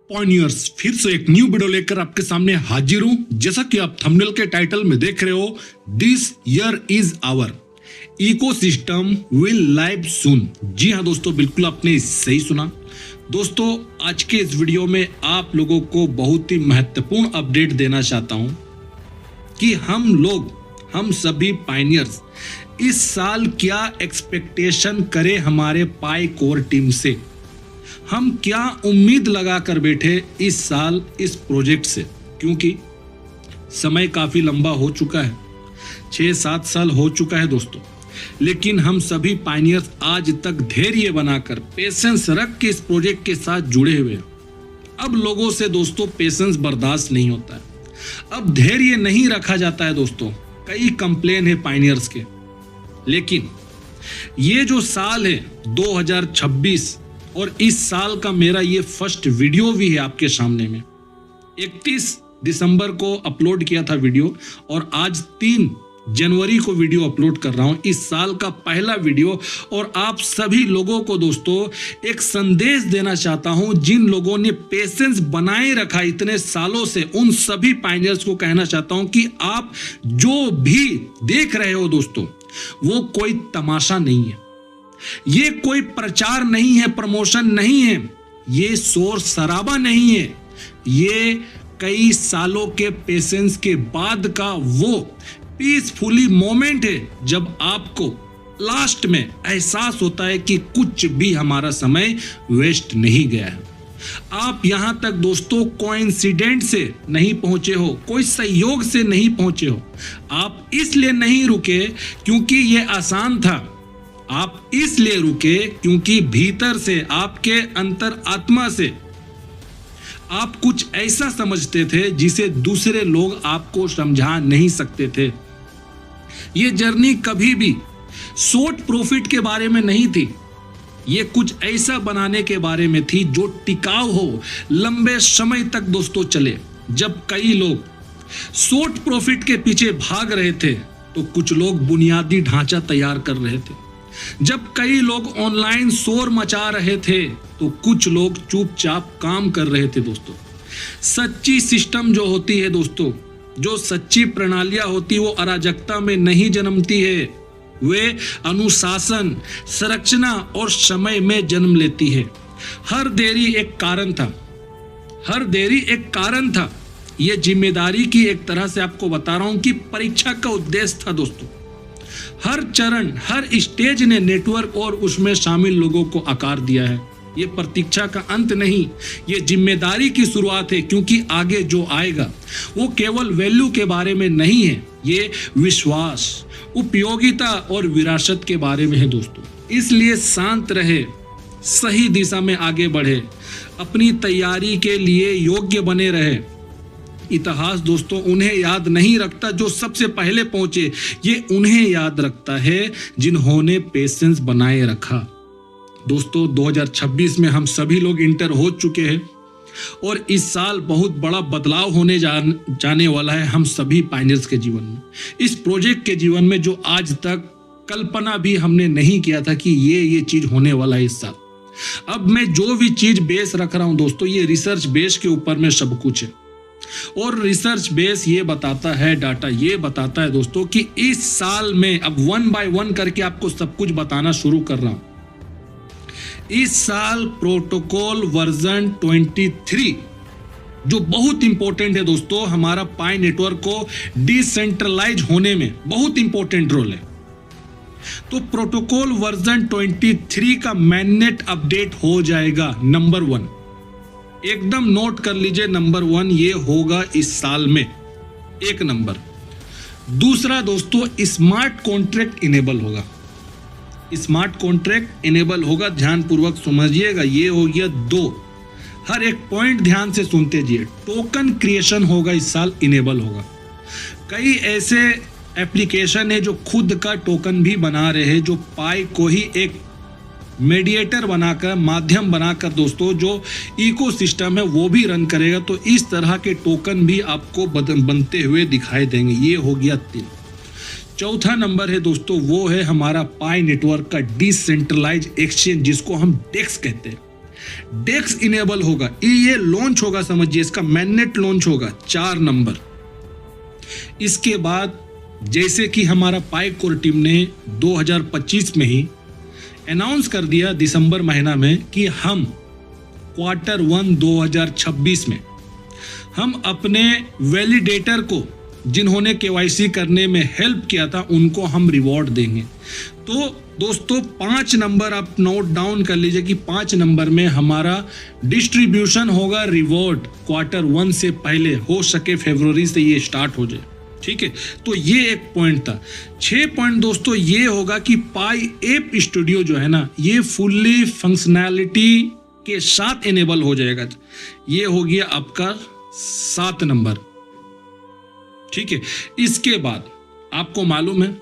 पॉइनियर्स फिर से एक न्यू वीडियो लेकर आपके सामने हाजिर हूं। जैसा कि आप थंबनेल के टाइटल में देख रहे हो, this year is our ecosystem will live soon. जी हां दोस्तों, बिल्कुल आपने सही सुना। दोस्तों, आज के इस वीडियो में आप लोगों को बहुत ही महत्वपूर्ण अपडेट देना चाहता हूं कि हम सभी पायनियर्स इस साल क्या एक्सपेक्टेशन करें हमारे पाई कोर टीम से। हम क्या उम्मीद लगा कर बैठे इस साल इस प्रोजेक्ट से, क्योंकि समय काफी लंबा हो चुका है, 6-7 साल हो चुका है दोस्तों। लेकिन हम सभी पायनियर्स आज तक धैर्य बनाकर पेशेंस रख के इस प्रोजेक्ट के साथ जुड़े हुए हैं। अब लोगों से दोस्तों पेशेंस बर्दाश्त नहीं होता है, अब धैर्य नहीं रखा जाता है दोस्तों। कई कंप्लेन है पायनियर्स के। लेकिन ये जो साल है 2026 और इस साल का मेरा ये फर्स्ट वीडियो भी है आपके सामने में। 31 दिसंबर को अपलोड किया था वीडियो और आज 3 जनवरी को वीडियो अपलोड कर रहा हूं, इस साल का पहला वीडियो। और आप सभी लोगों को दोस्तों एक संदेश देना चाहता हूं, जिन लोगों ने पेशेंस बनाए रखा इतने सालों से, उन सभी पायनियर्स को कहना चाहता हूं कि आप जो भी देख रहे हो दोस्तों, वो कोई तमाशा नहीं है, ये कोई प्रचार नहीं है, प्रमोशन नहीं है, ये शोर शराबा नहीं है, ये कई सालों के पेशेंस के बाद का वो पीसफुली मोमेंट है जब आपको लास्ट में एहसास होता है कि कुछ भी हमारा समय वेस्ट नहीं गया है। आप यहां तक दोस्तों कोइंसिडेंट से नहीं पहुंचे हो, कोई संयोग से नहीं पहुंचे हो। आप इसलिए नहीं रुके क्योंकि ये आसान था, आप इसलिए रुके क्योंकि भीतर से, आपके अंतर आत्मा से आप कुछ ऐसा समझते थे जिसे दूसरे लोग आपको समझा नहीं सकते थे। ये जर्नी कभी भी शॉर्ट प्रॉफिट के बारे में नहीं थी, ये कुछ ऐसा बनाने के बारे में थी जो टिकाऊ हो, लंबे समय तक दोस्तों चले। जब कई लोग शॉर्ट प्रॉफिट के पीछे भाग रहे थे तो कुछ लोग बुनियादी ढांचा तैयार कर रहे थे। जब कई लोग ऑनलाइन शोर मचा रहे थे तो कुछ लोग चुपचाप काम कर रहे थे दोस्तों। सच्ची सिस्टम जो होती है दोस्तों, जो सच्ची प्रणालियां होती है, वो अराजकता में नहीं जन्मती है, वे अनुशासन, संरचना और समय में जन्म लेती है। हर देरी एक कारण था, हर देरी एक कारण था। यह जिम्मेदारी की एक तरह से आपको बता रहा हूं कि परीक्षा का उद्देश्य था दोस्तों। हर चरण, हर स्टेज ने नेटवर्क और उसमें शामिल लोगों को आकार दिया है। ये प्रतीक्षा का अंत नहीं, ये जिम्मेदारी की शुरुआत है, क्योंकि आगे जो आएगा वो केवल वैल्यू के बारे में नहीं है, ये विश्वास, उपयोगिता और विरासत के बारे में है दोस्तों। इसलिए शांत रहे, सही दिशा में आगे बढ़े, अपनी तैयारी के लिए योग्य बने रहे। इतिहास दोस्तों उन्हें याद नहीं रखता जो सबसे पहले पहुंचे, ये उन्हें याद रखता है जिन्होंने पेशेंस बनाए रखा। दोस्तों 2026 में हम सभी लोग इंटर हो चुके हैं और इस साल बहुत बड़ा बदलाव होने जाने वाला है हम सभी पायनियर्स के जीवन में, इस प्रोजेक्ट के जीवन में, जो आज तक कल्पना भी हमने नहीं किया था कि ये चीज होने वाला है इस साल। अब मैं जो भी चीज बेस रख रहा हूं दोस्तों, ये रिसर्च बेस के ऊपर में सब कुछ है। और रिसर्च बेस ये बताता है, डाटा ये बताता है दोस्तों कि इस साल में, अब 1 बाय 1 करके आपको सब कुछ बताना शुरू कर रहा हूं। इस साल प्रोटोकॉल वर्जन 23 जो बहुत इंपॉर्टेंट है दोस्तों, हमारा पाई नेटवर्क को डिसेंट्रलाइज होने में बहुत इंपॉर्टेंट रोल है। तो प्रोटोकॉल वर्जन 23 का मैननेट अपडेट हो जाएगा। नंबर 1 एकदम नोट कर लीजिए, नंबर 1 ये होगा इस साल में, 1 नंबर। दूसरा दोस्तों स्मार्ट कॉन्ट्रैक्ट इनेबल होगा, स्मार्ट कॉन्ट्रैक्ट इनेबल होगा, ध्यान पूर्वक समझिएगा। ये हो गया 2, हर एक पॉइंट ध्यान से सुनते जाइए। टोकन क्रिएशन होगा इस साल, इनेबल होगा। कई ऐसे एप्लीकेशन है जो खुद का टोकन भी बना रहे हैं, जो पाई को ही एक मीडिएटर बनाकर, माध्यम बनाकर दोस्तों जो इकोसिस्टम है वो भी रन करेगा। तो इस तरह के टोकन भी आपको बनते हुए दिखाई देंगे। ये हो गया 3। चौथा नंबर है दोस्तों, वो है हमारा पाई नेटवर्क का डिसेंट्रलाइज एक्सचेंज, जिसको हम डेक्स कहते हैं। डेक्स इनेबल होगा, ये लॉन्च होगा, समझिए इसका मैननेट लॉन्च होगा 4 नंबर। इसके बाद जैसे कि हमारा पाई कोर टीम ने 2025 में ही अनाउंस कर दिया दिसंबर महीना में कि हम Q1 2026 में हम अपने वैलिडेटर को जिन्होंने केवाईसी करने में हेल्प किया था उनको हम रिवॉर्ड देंगे। तो दोस्तों 5 नंबर आप नोट डाउन कर लीजिए कि 5 नंबर में हमारा डिस्ट्रीब्यूशन होगा रिवॉर्ड Q1 से पहले, हो सके फरवरी से ये स्टार्ट हो जाए, ठीक है। तो ये एक पॉइंट था। 6 पॉइंट दोस्तों ये होगा कि पाई ऐप स्टूडियो जो है ना, ये फुल्ली फंक्शनैलिटी के साथ इनेबल हो जाएगा। ये हो गया आपका 7 नंबर, ठीक है। इसके बाद आपको मालूम है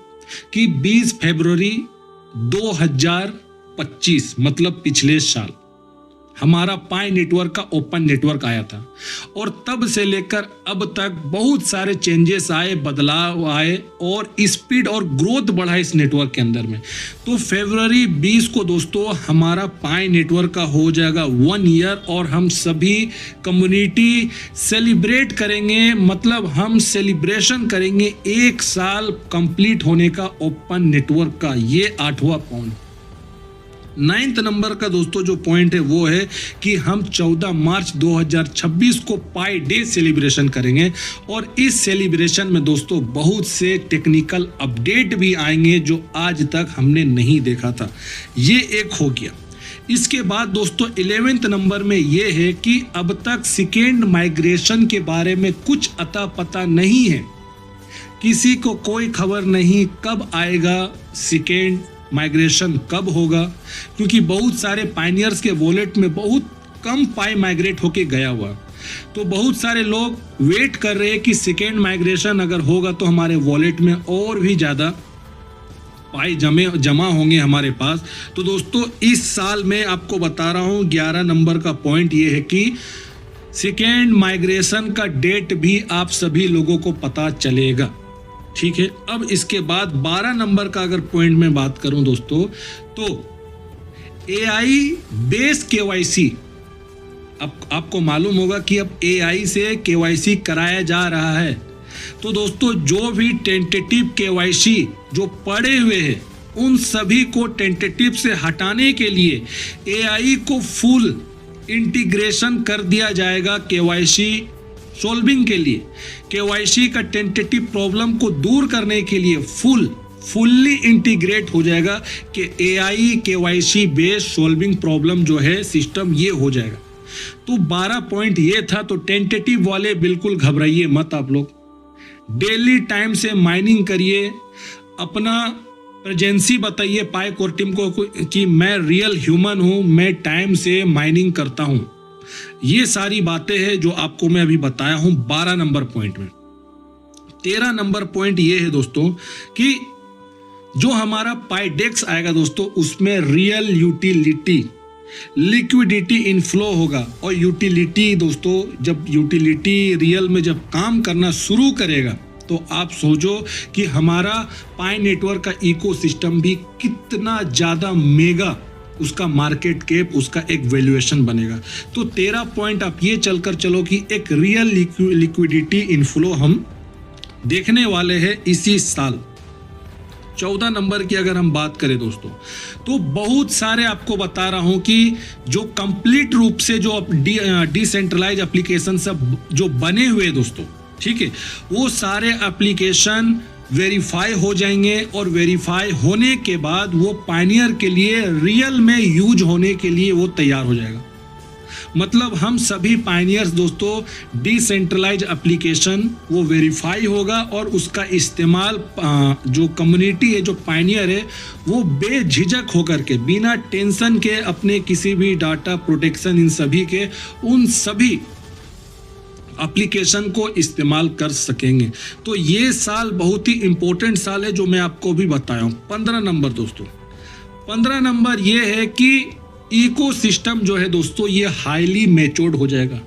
कि 20 फरवरी 2025 मतलब पिछले साल हमारा पाई नेटवर्क का ओपन नेटवर्क आया था, और तब से लेकर अब तक बहुत सारे चेंजेस आए, बदलाव आए और स्पीड और ग्रोथ बढ़ा इस नेटवर्क के अंदर में। तो फरवरी 20 को दोस्तों हमारा पाई नेटवर्क का हो जाएगा 1 ईयर, और हम सभी कम्युनिटी सेलिब्रेट करेंगे, मतलब हम सेलिब्रेशन करेंगे 1 साल कंप्लीट होने का ओपन नेटवर्क का। ये 8वां पॉइंट। 9th नंबर का दोस्तों जो पॉइंट है वो है कि हम 14 मार्च 2026 को पाई डे सेलिब्रेशन करेंगे, और इस सेलिब्रेशन में दोस्तों बहुत से टेक्निकल अपडेट भी आएंगे जो आज तक हमने नहीं देखा था। ये एक हो गया। इसके बाद दोस्तों 11th नंबर में ये है कि अब तक सेकेंड माइग्रेशन के बारे में कुछ अता पता नहीं है, किसी को कोई खबर नहीं कब आएगा सेकेंड माइग्रेशन, कब होगा, क्योंकि बहुत सारे पायनियर्स के वॉलेट में बहुत कम पाई माइग्रेट होके गया हुआ। तो बहुत सारे लोग वेट कर रहे हैं कि सेकेंड माइग्रेशन अगर होगा तो हमारे वॉलेट में और भी ज़्यादा पाई जमा होंगे हमारे पास। तो दोस्तों इस साल में आपको बता रहा हूँ 11 नंबर का पॉइंट ये है कि सेकेंड माइग्रेशन का डेट भी आप सभी लोगों को पता चलेगा, ठीक है। अब इसके बाद 12 नंबर का अगर पॉइंट में बात करूं दोस्तों, तो AI बेस KYC, अब आपको मालूम होगा कि अब AI से KYC कराया जा रहा है। तो दोस्तों जो भी टेंटेटिव KYC जो पड़े हुए हैं उन सभी को टेंटेटिव से हटाने के लिए AI को फुल इंटीग्रेशन कर दिया जाएगा KYC सॉल्विंग के लिए। KYC का टेंटेटिव प्रॉब्लम को दूर करने के लिए फुल्ली इंटीग्रेट हो जाएगा कि AI KYC based solving problem जो है सिस्टम ये हो जाएगा। तो 12 पॉइंट ये था। तो टेंटेटिव वाले बिल्कुल घबराइए मत, आप लोग डेली टाइम से माइनिंग करिए, अपना प्रेजेंसी बताइए पाई कोर टीम को कि मैं रियल ह्यूमन हूं, मैं टाइम से माइनिंग करता हूं। ये सारी बातें हैं जो आपको मैं अभी बताया हूं 12 नंबर पॉइंट में। 13 नंबर पॉइंट ये है दोस्तों कि जो हमारा पाईडेक्स आएगा दोस्तों उसमें रियल यूटिलिटी लिक्विडिटी इनफ्लो होगा। और यूटिलिटी दोस्तों, जब यूटिलिटी रियल में जब काम करना शुरू करेगा तो आप सोचो कि हमारा पाई नेटवर्क का इकोसिस्टम भी कितना ज़्यादा मेगा उसका मार्केट कैप, उसका एक वैल्यूएशन बनेगा। तो 13 पॉइंट आप ये चलकर चलो कि एक रियल लिक्विडिटी इनफ्लो हम देखने वाले हैं इसी साल। 14 नंबर की अगर हम बात करें दोस्तों, तो बहुत सारे आपको बता रहा हूं कि जो कंप्लीट रूप से जो डिसेंट्रलाइज एप्लीकेशन सब जो बने हुए दोस्तों, ठीक है, वो सारे एप्लीकेशन वेरीफाई हो जाएंगे, और वेरीफाई होने के बाद वो पायनियर के लिए रियल में यूज होने के लिए वो तैयार हो जाएगा। मतलब हम सभी पायनियर्स दोस्तों डिसेंट्रलाइज एप्लीकेशन वो वेरीफाई होगा, और उसका इस्तेमाल जो कम्युनिटी है, जो पायनियर है, वो बेझिझक होकर के बिना टेंशन के अपने किसी भी डाटा प्रोटेक्शन इन सभी के उन सभी एप्लीकेशन को इस्तेमाल कर सकेंगे। तो ये साल बहुत ही इंपॉर्टेंट साल है जो मैं आपको भी बताया हूँ। 15 नंबर दोस्तों, 15 नंबर ये है कि इकोसिस्टम जो है दोस्तों ये हाईली मैच्योर्ड हो जाएगा,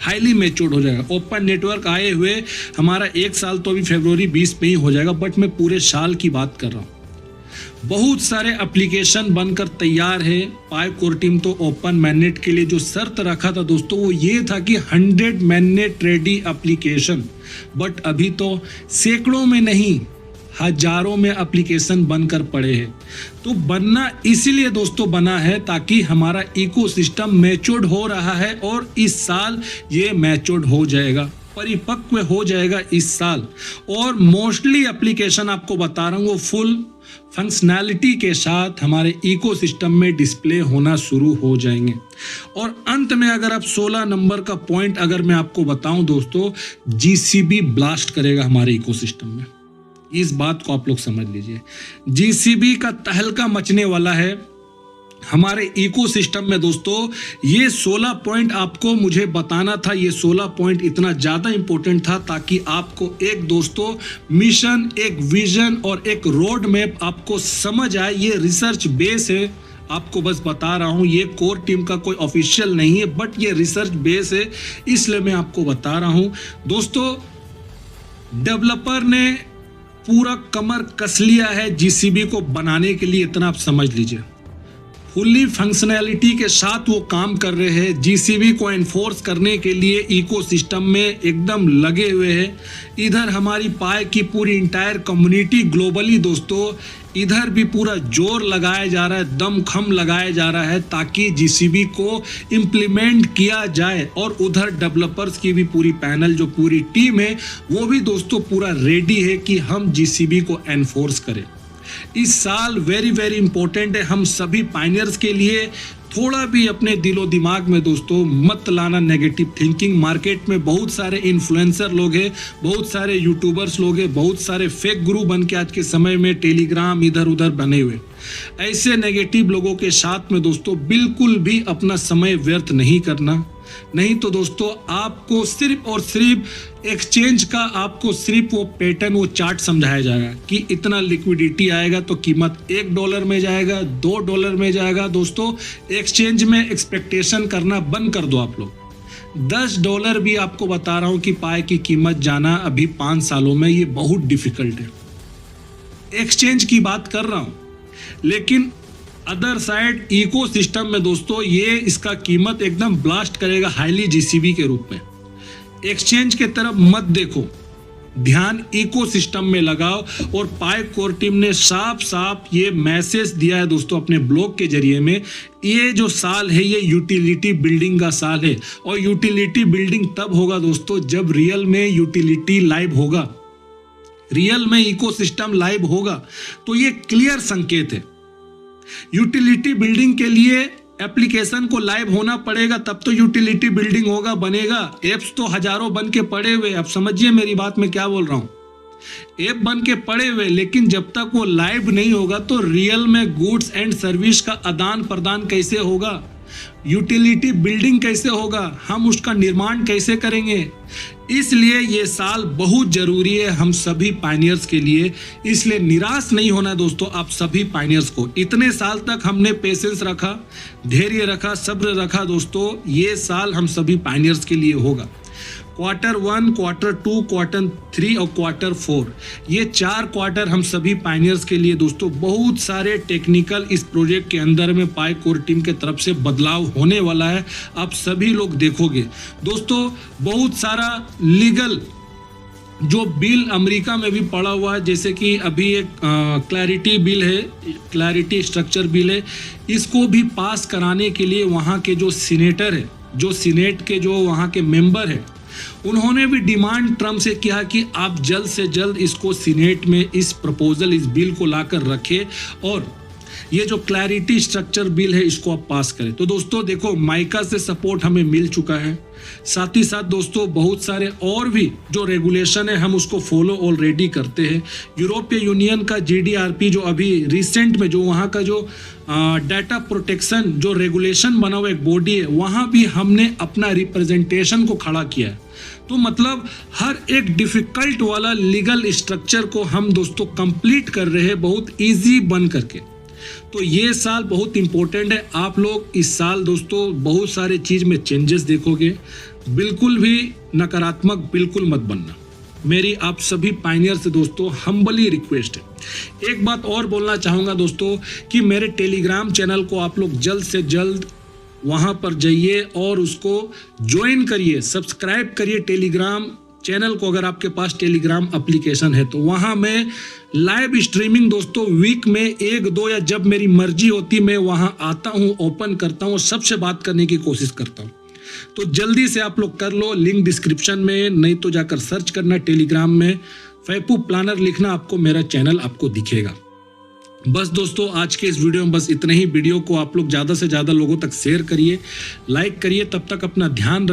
हाईली मैच्योर्ड हो जाएगा। ओपन नेटवर्क आए हुए हमारा 1 साल तो अभी फरवरी 20 में ही हो जाएगा, बट मैं पूरे साल की बात कर रहा हूँ। बहुत सारे एप्लीकेशन बनकर तैयार है। पाई कोर टीम तो ओपन मैननेट के लिए जो शर्त रखा था दोस्तों वो ये था कि 100 मैननेट रेडी एप्लीकेशन, बट अभी तो सैकड़ों में नहीं हजारों में एप्लीकेशन बनकर पड़े हैं। तो बनना इसीलिए दोस्तों बना है ताकि हमारा इकोसिस्टम मैच्योर्ड हो रहा है और इस साल ये मैच्योर्ड हो जाएगा, परिपक्व हो जाएगा इस साल। और मोस्टली एप्लीकेशन आपको बता रहा हूँ वो फुल फंक्शनैलिटी के साथ हमारे इकोसिस्टम में डिस्प्ले होना शुरू हो जाएंगे। और अंत में अगर आप 16 नंबर का पॉइंट अगर मैं आपको बताऊं दोस्तों, जीसीबी ब्लास्ट करेगा हमारे इकोसिस्टम में। इस बात को आप लोग समझ लीजिए, जीसीबी का तहलका मचने वाला है हमारे इकोसिस्टम में दोस्तों। ये 16 पॉइंट आपको मुझे बताना था, ये 16 पॉइंट इतना ज़्यादा इंपॉर्टेंट था ताकि आपको एक दोस्तों मिशन, एक विजन और एक रोड मैप आपको समझ आए। ये रिसर्च बेस है, आपको बस बता रहा हूँ, ये कोर टीम का कोई ऑफिशियल नहीं है बट ये रिसर्च बेस है, इसलिए मैं आपको बता रहा हूँ दोस्तों। डेवलपर ने पूरा कमर कस लिया है जीसीबी को बनाने के लिए, इतना आप समझ लीजिए। फुल्ली फंक्शनैलिटी के साथ वो काम कर रहे हैं, जीसीबी को एनफोर्स करने के लिए इकोसिस्टम में एकदम लगे हुए हैं। इधर हमारी पाई की पूरी इंटायर कम्युनिटी ग्लोबली दोस्तों, इधर भी पूरा जोर लगाया जा रहा है, दमखम लगाया जा रहा है ताकि जीसीबी को इम्प्लीमेंट किया जाए। और उधर डेवलपर्स की भी पूरी पैनल, जो पूरी टीम है वो भी दोस्तों पूरा रेडी है कि हम जीसीबी को एनफोर्स करें। इस साल वेरी वेरी इंपॉर्टेंट है हम सभी पायनियर्स के लिए। थोड़ा भी अपने दिलो दिमाग में दोस्तों मत लाना नेगेटिव थिंकिंग। मार्केट में बहुत सारे इन्फ्लुएंसर लोग हैं, बहुत सारे यूट्यूबर्स लोग हैं, बहुत सारे फेक गुरु बन के आज के समय में टेलीग्राम इधर उधर बने हुए। ऐसे नेगेटिव लोगों के साथ में दोस्तों बिल्कुल भी अपना समय व्यर्थ नहीं करना, नहीं तो दोस्तों आपको सिर्फ और सिर्फ एक्सचेंज का आपको सिर्फ वो पैटर्न, वो चार्ट समझाया जाएगा कि इतना लिक्विडिटी आएगा तो कीमत $1 में जाएगा, $2 में जाएगा। दोस्तों एक्सचेंज में एक्सपेक्टेशन करना बंद कर दो आप लोग। $10 भी आपको बता रहा हूं कि पाई की कीमत जाना अभी 5 सालों में ये बहुत डिफिकल्ट है। एक्सचेंज की बात कर रहा हूं, लेकिन अदर साइड इकोसिस्टम में दोस्तों ये इसका कीमत एकदम ब्लास्ट करेगा हाईली जीसीबी के रूप में। एक्सचेंज के तरफ मत देखो, ध्यान इकोसिस्टम में लगाओ। और पाई कोर टीम ने साफ साफ ये मैसेज दिया है दोस्तों अपने ब्लॉग के जरिए में, ये जो साल है ये यूटिलिटी बिल्डिंग का साल है। और यूटिलिटी बिल्डिंग तब होगा दोस्तों जब रियल में यूटिलिटी लाइव होगा, रियल में इकोसिस्टम लाइव होगा। तो ये क्लियर संकेत है। यूटिलिटी बिल्डिंग के लिए एप्लीकेशन को लाइव होना पड़ेगा, तब तो यूटिलिटी बिल्डिंग होगा, बनेगा। एप्स तो हजारों बन के पड़े हुए, आप समझिए मेरी बात मैं क्या बोल रहा हूं। ऐप बन के पड़े हुए, लेकिन जब तक वो लाइव नहीं होगा तो रियल में गुड्स एंड सर्विस का आदान प्रदान कैसे होगा, यूटिलिटी बिल्डिंग कैसे होगा, हम उसका निर्माण कैसे करेंगे। इसलिए ये साल बहुत जरूरी है हम सभी पायनियर्स के लिए। इसलिए निराश नहीं होना दोस्तों आप सभी पायनियर्स को। इतने साल तक हमने पेशेंस रखा, धैर्य रखा, सब्र रखा दोस्तों, ये साल हम सभी पायनियर्स के लिए होगा। Q1, Q2, Q3 और Q4, ये 4 क्वार्टर हम सभी पायनियर्स के लिए दोस्तों बहुत सारे टेक्निकल इस प्रोजेक्ट के अंदर में पाई कोर टीम के तरफ से बदलाव होने वाला है। आप सभी लोग देखोगे दोस्तों बहुत सारा लीगल जो बिल अमेरिका में भी पड़ा हुआ है, जैसे कि अभी एक क्लैरिटी बिल है, क्लैरिटी स्ट्रक्चर बिल है, इसको भी पास कराने के लिए वहाँ के जो सीनेटर है, जो सीनेट के जो वहाँ के मेंबर है, उन्होंने भी डिमांड ट्रम्प से किया कि आप जल्द से जल्द इसको सीनेट में इस प्रपोजल, इस बिल को लाकर रखें और ये जो क्लैरिटी स्ट्रक्चर बिल है इसको आप पास करें। तो दोस्तों देखो माइका से सपोर्ट हमें मिल चुका है, साथ ही साथ दोस्तों बहुत सारे और भी जो रेगुलेशन है हम उसको फॉलो ऑलरेडी करते हैं। यूरोपीय यूनियन का GDRP जो अभी रिसेंट में जो वहाँ का जो डाटा प्रोटेक्शन जो रेगुलेशन बना हुआ एक बॉडी है, वहाँ भी हमने अपना रिप्रेजेंटेशन को खड़ा किया है। तो मतलब हर एक डिफिकल्ट वाला लीगल स्ट्रक्चर को हम दोस्तों कंप्लीट कर रहे हैं बहुत इजी बन करके। तो ये साल बहुत इंपॉर्टेंट है। आप लोग इस साल दोस्तों बहुत सारे चीज़ में चेंजेस देखोगे, बिल्कुल भी नकारात्मक बिल्कुल मत बनना। मेरी आप सभी पायनियर से दोस्तों हम्बली रिक्वेस्ट है। एक बात और बोलना चाहूँगा दोस्तों कि मेरे टेलीग्राम चैनल को आप लोग जल्द से जल्द वहाँ पर जाइए और उसको ज्वाइन करिए, सब्सक्राइब करिए टेलीग्राम चैनल को। अगर आपके पास टेलीग्राम एप्लीकेशन है तो वहाँ मैं लाइव स्ट्रीमिंग दोस्तों वीक में 1-2 या जब मेरी मर्जी होती मैं वहाँ आता हूँ, ओपन करता हूँ, सबसे बात करने की कोशिश करता हूँ। तो जल्दी से आप लोग कर लो, लिंक डिस्क्रिप्शन में, नहीं तो जाकर सर्च करना टेलीग्राम में फैपू प्लानर लिखना, आपको मेरा चैनल आपको दिखेगा। बस दोस्तों आज के इस वीडियो में बस इतना ही। वीडियो को आप लोग ज़्यादा से ज़्यादा लोगों तक शेयर करिए, लाइक करिए। तब तक अपना ध्यान रखिए।